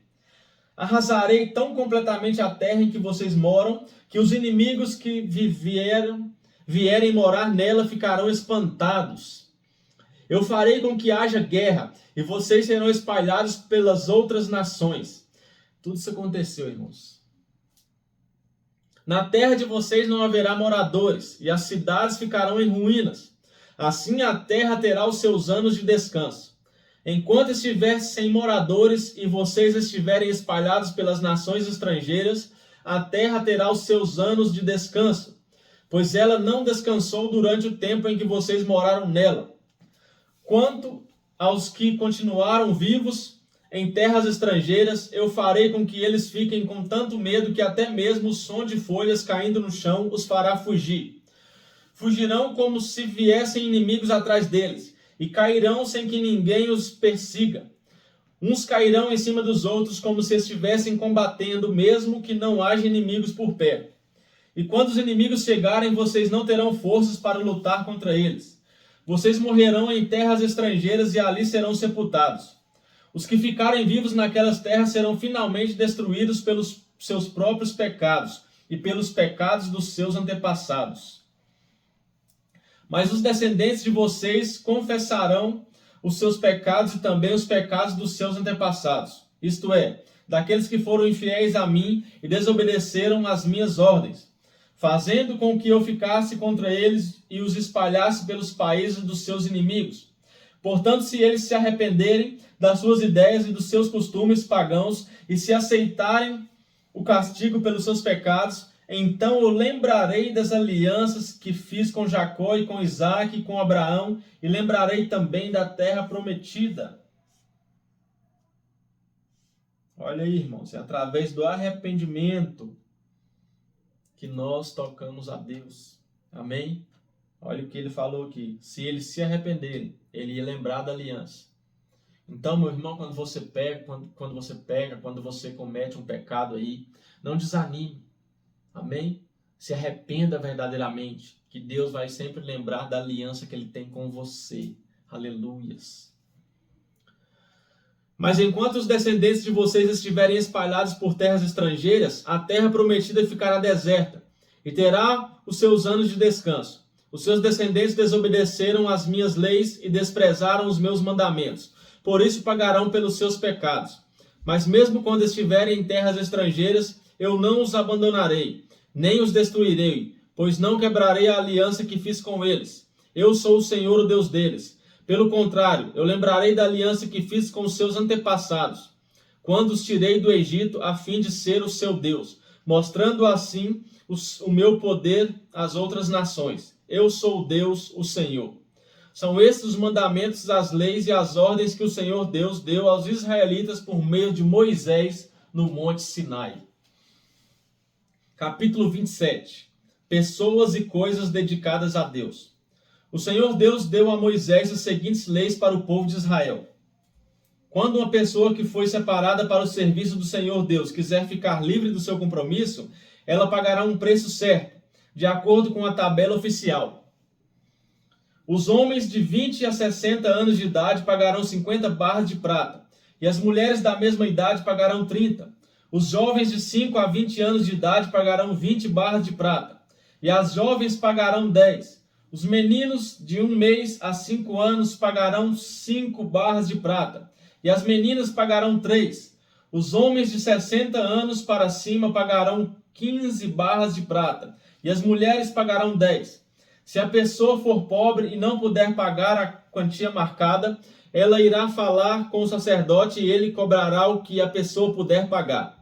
Arrasarei tão completamente a terra em que vocês moram, que os inimigos que vierem morar nela ficarão espantados. Eu farei com que haja guerra, e vocês serão espalhados pelas outras nações. Tudo isso aconteceu, irmãos. Na terra de vocês não haverá moradores, e as cidades ficarão em ruínas. Assim a terra terá os seus anos de descanso. Enquanto estiver sem moradores e vocês estiverem espalhados pelas nações estrangeiras, a terra terá os seus anos de descanso, pois ela não descansou durante o tempo em que vocês moraram nela. Quanto aos que continuaram vivos em terras estrangeiras, eu farei com que eles fiquem com tanto medo que até mesmo o som de folhas caindo no chão os fará fugir. Fugirão como se viessem inimigos atrás deles, e cairão sem que ninguém os persiga. Uns cairão em cima dos outros como se estivessem combatendo, mesmo que não haja inimigos por perto. E quando os inimigos chegarem, vocês não terão forças para lutar contra eles. Vocês morrerão em terras estrangeiras e ali serão sepultados. Os que ficarem vivos naquelas terras serão finalmente destruídos pelos seus próprios pecados e pelos pecados dos seus antepassados. Mas os descendentes de vocês confessarão os seus pecados e também os pecados dos seus antepassados, isto é, daqueles que foram infiéis a mim e desobedeceram às minhas ordens, fazendo com que eu ficasse contra eles e os espalhasse pelos países dos seus inimigos. Portanto, se eles se arrependerem das suas ideias e dos seus costumes pagãos e se aceitarem o castigo pelos seus pecados, então eu lembrarei das alianças que fiz com Jacó e com Isaac e com Abraão, e lembrarei também da terra prometida. Olha aí, irmãos, é através do arrependimento que nós tocamos a Deus. Amém? Olha o que ele falou aqui. Se eles se arrependerem, ele ia lembrar da aliança. Então, meu irmão, quando você quando você comete um pecado aí, não desanime. Amém? Se arrependa verdadeiramente, que Deus vai sempre lembrar da aliança que Ele tem com você. Aleluias. Mas enquanto os descendentes de vocês estiverem espalhados por terras estrangeiras, a terra prometida ficará deserta e terá os seus anos de descanso. Os seus descendentes desobedeceram às minhas leis e desprezaram os meus mandamentos. Por isso pagarão pelos seus pecados. Mas mesmo quando estiverem em terras estrangeiras, eu não os abandonarei, nem os destruirei, pois não quebrarei a aliança que fiz com eles. Eu sou o Senhor, o Deus deles. Pelo contrário, eu lembrarei da aliança que fiz com os seus antepassados, quando os tirei do Egito a fim de ser o seu Deus, mostrando assim o meu poder às outras nações. Eu sou o Deus, o Senhor. São estes os mandamentos, as leis e as ordens que o Senhor Deus deu aos israelitas por meio de Moisés no Monte Sinai. Capítulo 27. Pessoas e coisas dedicadas a Deus. O Senhor Deus deu a Moisés as seguintes leis para o povo de Israel. Quando uma pessoa que foi separada para o serviço do Senhor Deus quiser ficar livre do seu compromisso, ela pagará um preço certo, de acordo com a tabela oficial. Os homens de 20 a 60 anos de idade pagarão 50 barras de prata, e as mulheres da mesma idade pagarão 30. Os jovens de 5 a 20 anos de idade pagarão 20 barras de prata, e as jovens pagarão 10. Os meninos de 1 mês a 5 anos pagarão 5 barras de prata, e as meninas pagarão 3. Os homens de 60 anos para cima pagarão 15 barras de prata, e as mulheres pagarão 10. Se a pessoa for pobre e não puder pagar a quantia marcada, ela irá falar com o sacerdote e ele cobrará o que a pessoa puder pagar.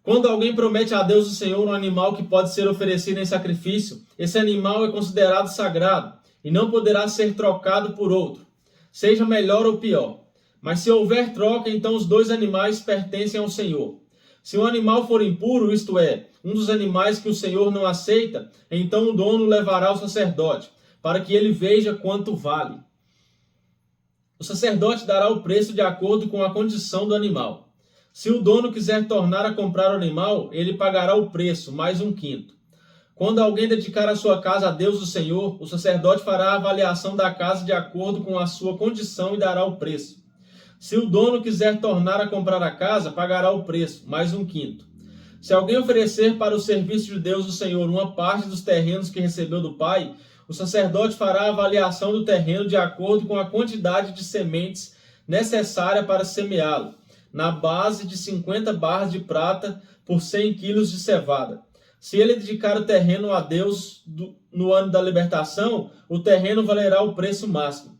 Quando alguém promete a Deus o Senhor um animal que pode ser oferecido em sacrifício, esse animal é considerado sagrado e não poderá ser trocado por outro, seja melhor ou pior. Mas se houver troca, então os dois animais pertencem ao Senhor. Se o animal for impuro, isto é, um dos animais que o Senhor não aceita, então o dono levará ao sacerdote, para que ele veja quanto vale. O sacerdote dará o preço de acordo com a condição do animal. Se o dono quiser tornar a comprar o animal, ele pagará o preço, mais 1/5. Quando alguém dedicar a sua casa a Deus o Senhor, o sacerdote fará a avaliação da casa de acordo com a sua condição e dará o preço. Se o dono quiser tornar a comprar a casa, pagará o preço, mais 1/5. Se alguém oferecer para o serviço de Deus o Senhor uma parte dos terrenos que recebeu do pai, o sacerdote fará a avaliação do terreno de acordo com a quantidade de sementes necessária para semeá-lo, na base de 50 barras de prata por 100 quilos de cevada. Se ele dedicar o terreno a Deus no ano da libertação, o terreno valerá o preço máximo.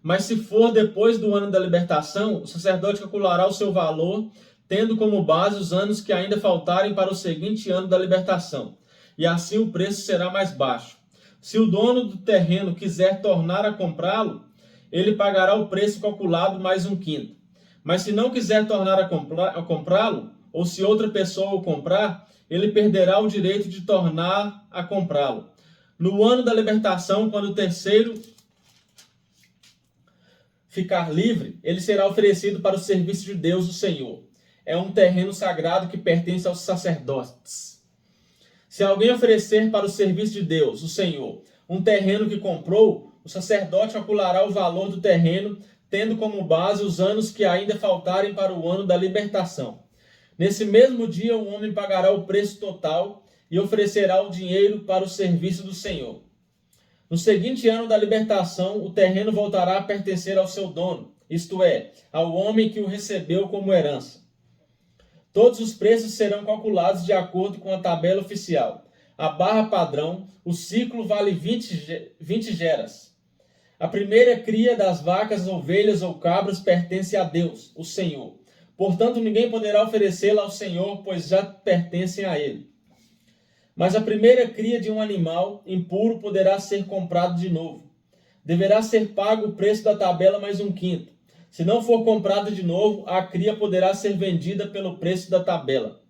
Mas se for depois do ano da libertação, o sacerdote calculará o seu valor, tendo como base os anos que ainda faltarem para o seguinte ano da libertação, e assim o preço será mais baixo. Se o dono do terreno quiser tornar a comprá-lo, ele pagará o preço calculado mais 1/5. Mas se não quiser tornar a comprá-lo, ou se outra pessoa o comprar, ele perderá o direito de tornar a comprá-lo. No ano da libertação, quando o terceiro ficar livre, ele será oferecido para o serviço de Deus, o Senhor. É um terreno sagrado que pertence aos sacerdotes. Se alguém oferecer para o serviço de Deus, o Senhor, um terreno que comprou, o sacerdote calculará o valor do terreno, tendo como base os anos que ainda faltarem para o ano da libertação. Nesse mesmo dia, o homem pagará o preço total e oferecerá o dinheiro para o serviço do Senhor. No seguinte ano da libertação, o terreno voltará a pertencer ao seu dono, isto é, ao homem que o recebeu como herança. Todos os preços serão calculados de acordo com a tabela oficial. A barra padrão, o ciclo vale 20 geras. A primeira cria das vacas, ovelhas ou cabras pertence a Deus, o Senhor. Portanto, ninguém poderá oferecê-la ao Senhor, pois já pertencem a Ele. Mas a primeira cria de um animal impuro poderá ser comprado de novo. Deverá ser pago o preço da tabela mais 1/5. Se não for comprada de novo, a cria poderá ser vendida pelo preço da tabela.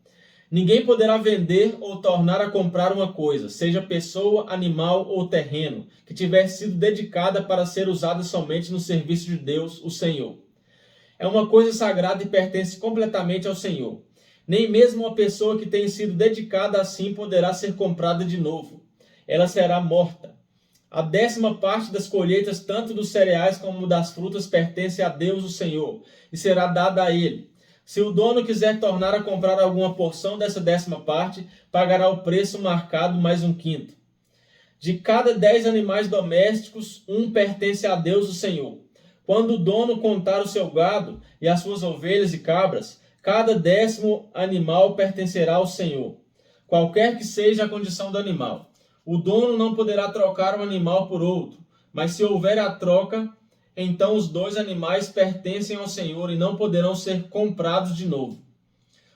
Ninguém poderá vender ou tornar a comprar uma coisa, seja pessoa, animal ou terreno, que tiver sido dedicada para ser usada somente no serviço de Deus, o Senhor. é uma coisa sagrada e pertence completamente ao Senhor. Nem mesmo uma pessoa que tenha sido dedicada assim poderá ser comprada de novo. Ela será morta. A 10ª parte das colheitas, tanto dos cereais como das frutas, pertence a Deus, o Senhor, e será dada a ele. Se o dono quiser tornar a comprar alguma porção dessa 10ª parte, pagará o preço marcado mais 1/5. De cada 10 animais domésticos, um pertence a Deus, o Senhor. Quando o dono contar o seu gado e as suas ovelhas e cabras, cada 10º animal pertencerá ao Senhor, qualquer que seja a condição do animal. O dono não poderá trocar um animal por outro, mas se houver a troca, então os 2 animais pertencem ao Senhor e não poderão ser comprados de novo.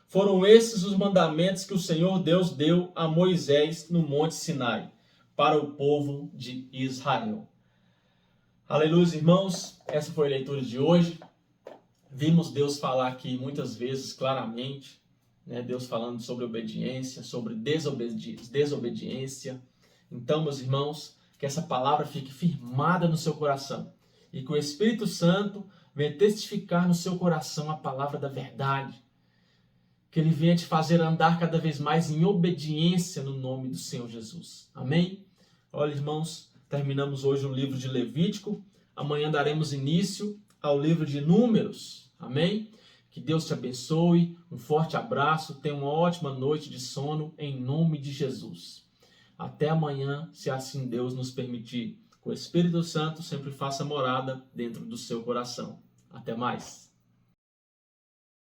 Foram esses os mandamentos que o Senhor Deus deu a Moisés no Monte Sinai, para o povo de Israel. Aleluia, irmãos. Essa foi a leitura de hoje. Vimos Deus falar aqui muitas vezes claramente, né? Deus falando sobre obediência, sobre desobediência. Então, meus irmãos, que essa palavra fique firmada no seu coração e que o Espírito Santo venha testificar no seu coração a palavra da verdade. Que ele venha te fazer andar cada vez mais em obediência no nome do Senhor Jesus. Amém? Olha, irmãos, terminamos hoje o livro de Levítico. Amanhã daremos início ao livro de Números. Amém? Que Deus te abençoe. Um forte abraço. Tenha uma ótima noite de sono em nome de Jesus. Até amanhã, se assim Deus nos permitir. Que o Espírito Santo sempre faça morada dentro do seu coração. Até mais.